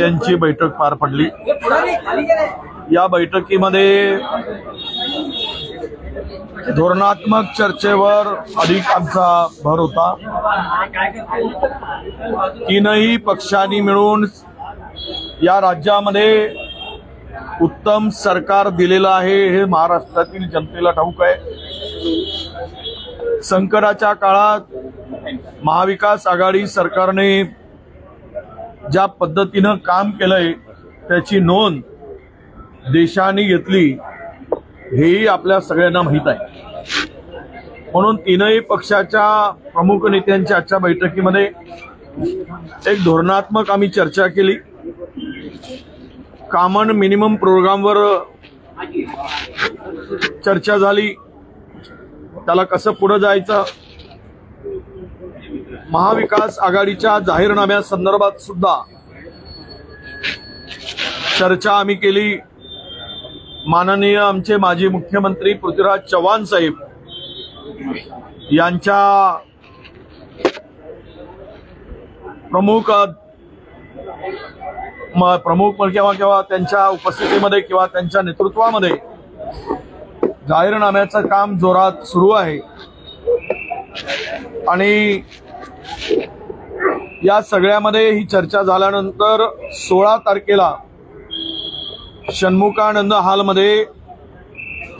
नेत्यांची बैठक पार पडली। या बैठकीमध्ये धोरणात्मक चर्चेवर अधिक आमचा भर होता। तीनही पक्षांनी मिळून या राज्यामध्ये उत्तम सरकार दिलेलं आहे हे महाराष्ट्रातील जनतेला ठाऊक आहे। संकटाच्या काळात महाविकास आघाडी सरकारने ज्या पद्धतीनं काम केलंय त्याची नोंद देशाने घेतली हेही आपल्या सगळ्यांना माहीत आहे। म्हणून तीनही पक्षाच्या प्रमुख नेत्यांच्या आजच्या बैठकीमध्ये एक धोरणात्मक आम्ही चर्चा केली। कॉमन मिनिमम प्रोग्रामवर चर्चा झाली, त्याला कसं पुढे जायचं। महाविकास आघाडीच्या जाहीरनाम्यासंदर्भात सुद्धा चर्चा आम्ही केली। माननीय आमचे माजी मुख्यमंत्री पृथ्वीराज चव्हाण साहेब यांच्या प्रमुख किंवा त्यांच्या उपस्थितीमध्ये किंवा त्यांच्या नेतृत्वामध्ये जाहीरनाम्याचं काम जोरात सुरू आहे आणि या सगळ्यामध्ये ही चर्चा झाल्यानंतर 16 तारखेला षण्मुखानंद हॉलमध्ये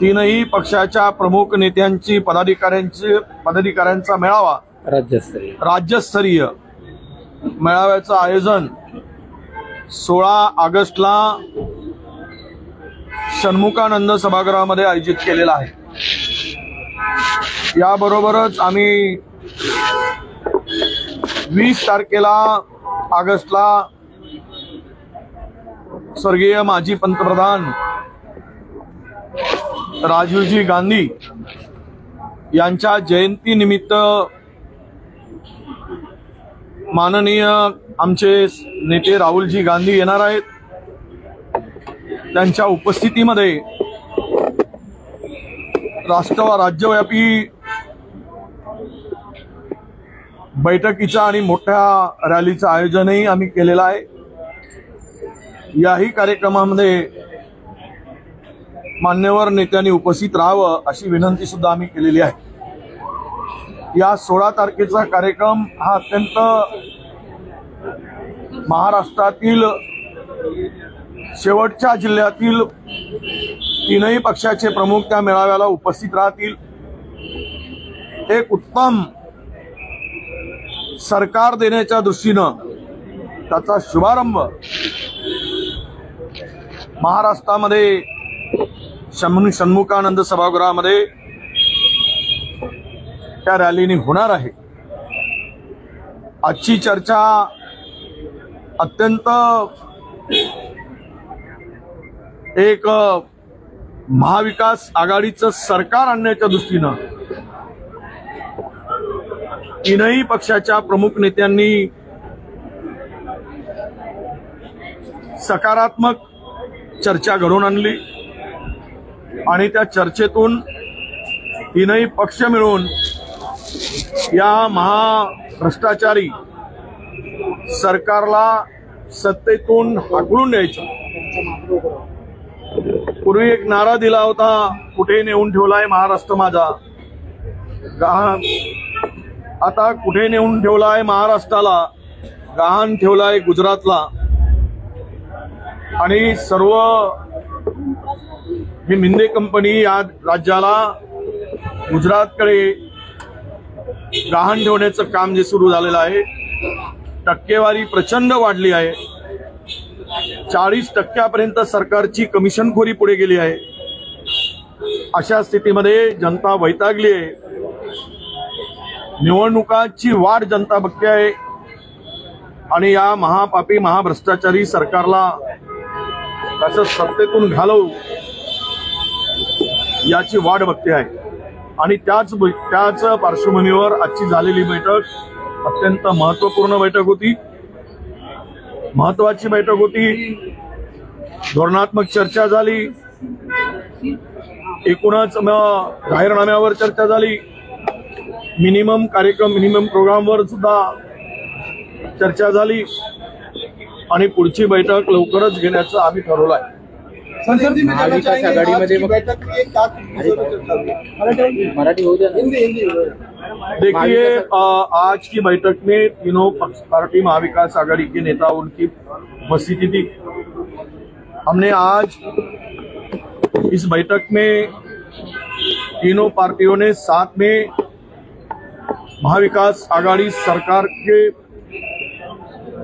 तीनही पक्षाच्या प्रमुख नेत्यांची पदाधिकाऱ्यांचा मेळावा राज्यस्तरीय मेळाव्याचं आयोजन 16 ऑगस्टला षण्मुखानंद सभागृहामध्ये आयोजित केलेला आहे। याबरोबरच आम्ही 20 तारखेला ऑगस्टला स्वर्गीय माजी पंतप्रधान राजीवजी गांधी यांच्या जयंतीनिमित्त माननीय आमचे नेते राहुलजी गांधी येणार आहेत। त्यांच्या उपस्थितीमध्ये राज्यव्यापी बैठकीचा आणि मोठ्या रॅलीचं आयोजनही आम्ही केलेलं आहे। याही कार्यक्रमामध्ये मान्यवर नेत्यांनी उपस्थित राहावं अशी विनंती सुद्धा आम्ही केलेली आहे। या 16 तारखेचा कार्यक्रम हा अत्यंत महाराष्ट्रातील शेवटच्या जिल्ह्यातील तीनही पक्षाचे प्रमुख त्या मेळाव्याला उपस्थित राहतील। एक उत्तम सरकार देण्याच्या दृष्टीनं त्याचा शुभारंभ महाराष्ट्रामध्ये षण्मुखानंद सभागृहामध्ये त्या रॅलीने होणार आहे। आजची चर्चा अत्यंत एक महाविकास आघाडीचं सरकार आणण्याच्या दृष्टीनं तीनही पक्षाच्या प्रमुख नेत्यांनी सकारात्मक चर्चा घडवून आणली आणि त्या चर्चेतून तीनही पक्ष मिळून या महाभ्रष्टाचारी सरकारला सत्तेतून हाकलून द्यायचं। पूर्वी एक नारा दिला होता, कुठे नेऊन ठेवलाय महाराष्ट्र माझा, आता कुठे नेऊन ठेवलाय महाराष्ट्राला, गहाण ठेवलाय गुजरातला। आणि सर्व ही मिंदे कंपनी या राज्याला गुजरातकडे गहाण ठेवण्याचं काम जे सुरू झालेलं आहे, टक्केवारी प्रचंड वाढली आहे। 40% सरकारची कमिशनखोरी पुढे गेली आहे। अशा स्थितीमध्ये जनता वैतागली आहे। निवडणुकांची वाट जनता बघते आहे आणि या महापापी महाभ्रष्टाचारी सरकारला कसं सत्तेतून घालवू याची वाट बघते आहे। आणि त्याच पार्श्वभूमीवर आजची झालेली बैठक अत्यंत महत्त्वपूर्ण बैठक होती, महत्त्वाची बैठक होती। धोरणात्मक चर्चा झाली, एकूणच जाहीरनाम्यावर चर्चा झाली, मिनिमम प्रोग्रामवर सुद्धा चर्चा झाली आणि पुढची बैठक लवकरच घेण्याचं आम्ही ठरवलं आहे। संसदीय महाविकास आघाड़ी में बैठक में क्या मराठी हो जाए। देखिए, आज की बैठक में तीनों पार्टी महाविकास आघाड़ी के नेताओं की उपस्थिति थी। हमने आज इस बैठक में तीनों पार्टियों ने साथ में महाविकास आघाड़ी सरकार के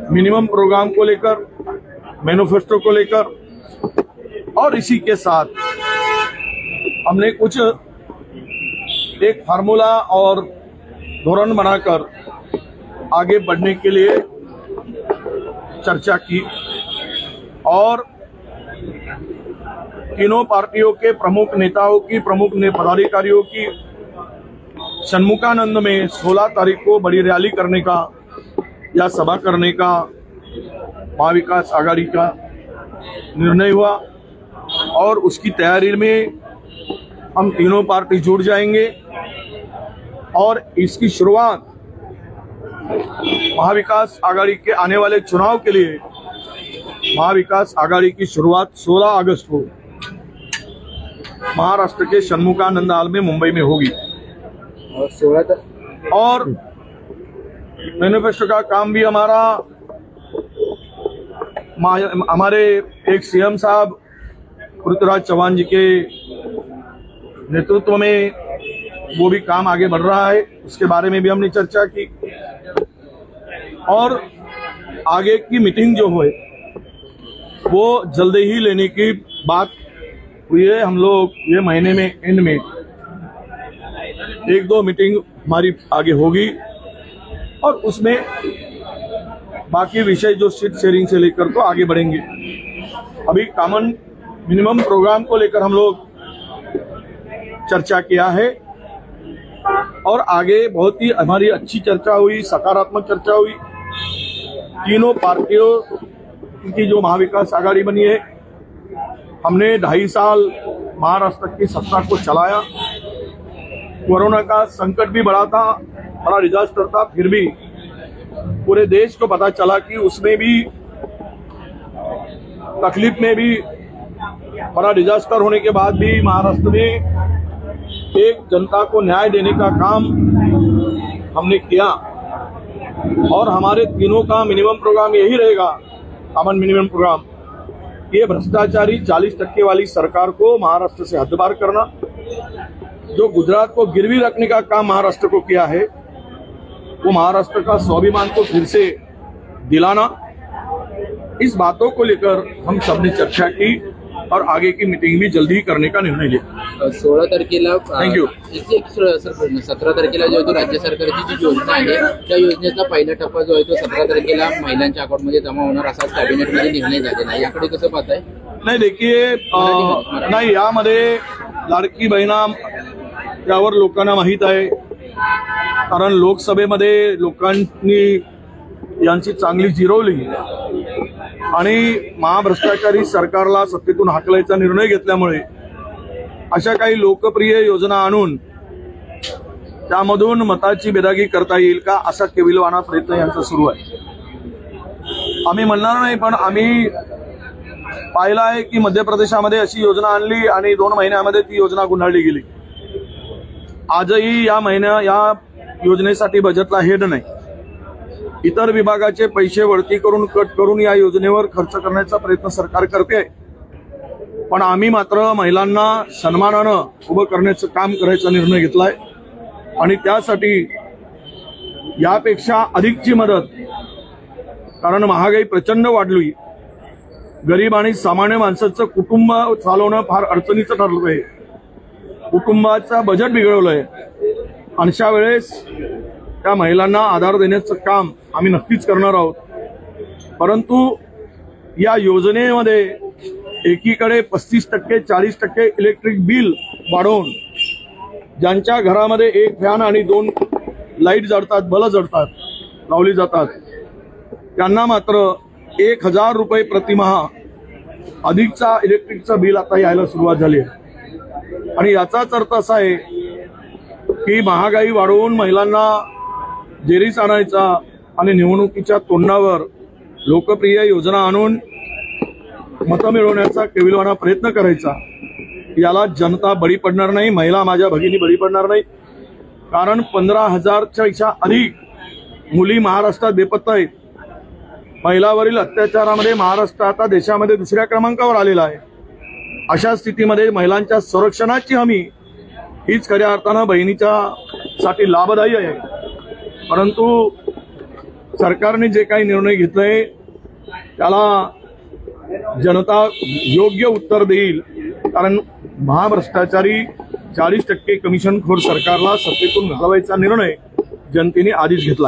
मिनिमम प्रोग्राम को लेकर, मैनिफेस्टो को लेकर और इसी के साथ हमने कुछ एक फार्मूला और धोरण बनाकर आगे बढ़ने के लिए चर्चा की और तीनों पार्टियों के प्रमुख नेताओं की, प्रमुख पदाधिकारियों की षण्मुखानंद में 16 तारीख को बड़ी रैली करने का या सभा करने का महाविकास आघाड़ी का निर्णय हुआ और उसकी तैयारी में हम तीनों पार्टी जुट जाएंगे और इसकी शुरुआत महाविकास आघाड़ी के आने वाले चुनाव के लिए महाविकास आघाड़ी की शुरुआत 16 अगस्त को महाराष्ट्र के षण्मुखानंद हॉल में मुंबई में होगी और मैनिफेस्टो का काम भी हमारे एक सीएम साहब पृथ्वीराज चौहान जी के नेतृत्व में वो भी काम आगे बढ़ रहा है। उसके बारे में भी हमने चर्चा की और आगे की मीटिंग जो हुई वो जल्दी ही लेने की बात हुई है। हम लोग ये महीने में एंड में 1-2 मीटिंग हमारी आगे होगी और उसमें बाकी विषय जो सीट शेयरिंग से लेकर तो आगे बढ़ेंगे। अभी कॉमन मिनिमम प्रोग्राम को लेकर हम लोग चर्चा किया है और आगे बहुत ही हमारी अच्छी चर्चा हुई, सकारात्मक चर्चा हुई। तीनों पार्टियों की जो महाविकास आघाड़ी बनी है, हमने 2.5 साल महाराष्ट्र की सत्ता को चलाया। कोरोना का संकट भी बड़ा था, बड़ा डिजास्टर था, फिर भी पूरे देश को पता चला कि उसमें भी तकलीफ में भी बड़ा डिजास्टर होने के बाद भी महाराष्ट्र में एक जनता को न्याय देने का काम हमने किया और हमारे तीनों का मिनिमम प्रोग्राम यही रहेगा, कॉमन मिनिमम प्रोग्राम। ये भ्रष्टाचारी 40% वाली सरकार को महाराष्ट्र से हद्दपार करना, जो गुजरात को गिरवी रखने का काम महाराष्ट्र को किया है, वो महाराष्ट्र का स्वाभिमान को फिर से दिलाना, इस बातों को लेकर हम सबने चर्चा की और आगे की मीटिंग भी जल्दी करने का निर्णय लिया। 16 तारखेला थँक्यू। 17 तारखेला जो आहे तो राज्य सरकारची जी योजना आहे त्या योजनेचा पहिला टप्पा जो आहे तो 17 तारखेला महिलांच्या अकाउंटमध्ये जमा होणार असा कॅबिनेटमध्ये निर्णय झालेला आहे, याकडे कसं पाहताय? नाही, देखिए, नाही, यामध्ये लाडकी बहिणा यावर लोकांना माहीत आहे, कारण लोकसभेमध्ये लोकांनी यांची चांगली जिरवली आणि महाभ्रष्टाचारी सरकारला सत्तेतून हाकलायचा निर्णय घेतल्यामुळे अशा काही लोकप्रिय योजना आणून त्यामधून मताची बेदागी करता येईल का असा केविलवाणा प्रयत्न यांचा सुरू आहे। आम्ही म्हणणार नाही, पण आम्ही पाहिलं आहे की मध्य प्रदेशामध्ये अशी योजना आणली आणि 2 महिन्यामध्ये ती योजना गुंडाळली गेली। आजही या योजनेसाठी बजेटला हेड नाही, इतर विभागाचे पैसे वळती करून कट करून या योजनेवर खर्च करण्याचा प्रयत्न सरकार करते आहे, पण आम्ही मात्र महिलांना सन्मानानं उभं करण्याचं काम करायचा निर्णय घेतलाय आणि त्यासाठी यापेक्षा अधिकची मदत, कारण महागाई प्रचंड वाढली, गरीब आणि सामान्य माणसाचं कुटुंब चालवणं फार अडचणीचं ठरलंय, कुटुंबाचं बजेट बिघडवलंय, अशा वेळेस त्या महिलांना आधार देण्याचं काम आम्ही नक्कीच करणार आहोत। परंतु या योजनेमध्ये एकीकडे 35% 40% इलेक्ट्रिक बिल वाढवून ज्यांच्या घरामध्ये 1 फॅन आणि 2 लाईट जळतात, बल्ब जळतात, लावली जातात, त्यांना मात्र 1000 रुपये प्रतिमाह अधिकचा इलेक्ट्रिकचं बिल आता यायला सुरुवात झाली आहे। आणि याचाच अर्थ असा आहे की महागाई वाढवून महिलांना जेरीस आणायचा आणि निवडणुकीच्या तोंडावर लोकप्रिय योजना आणून मतं मिळवण्याचा केविलवाणा प्रयत्न करायचा, याला जनता बळी पडणार नाही, महिला माझ्या भगिनी बळी पडणार नाही. कारण 15,000च्या अधिक मुली महाराष्ट्रात बेपत्ता आहेत. महिलावरील अत्याचारामध्ये महाराष्ट्र आता देशामध्ये दुसऱ्या क्रमांकावर आलेला आहे. अशा स्थितीमध्ये महिलांच्या संरक्षणाची हमी हीच खऱ्या अर्थानं बहिणीच्या साठी लाभदायी आहे. परंतु सरकारने जे काही निर्णय घेतलाय त्याला जनता योग्य उत्तर देईल. कारण महाभ्रष्टाचारी 40% कमिशनखोर सरकारला सत्तेतून घालवायचा निर्णय जनतेने आधीच घेतला.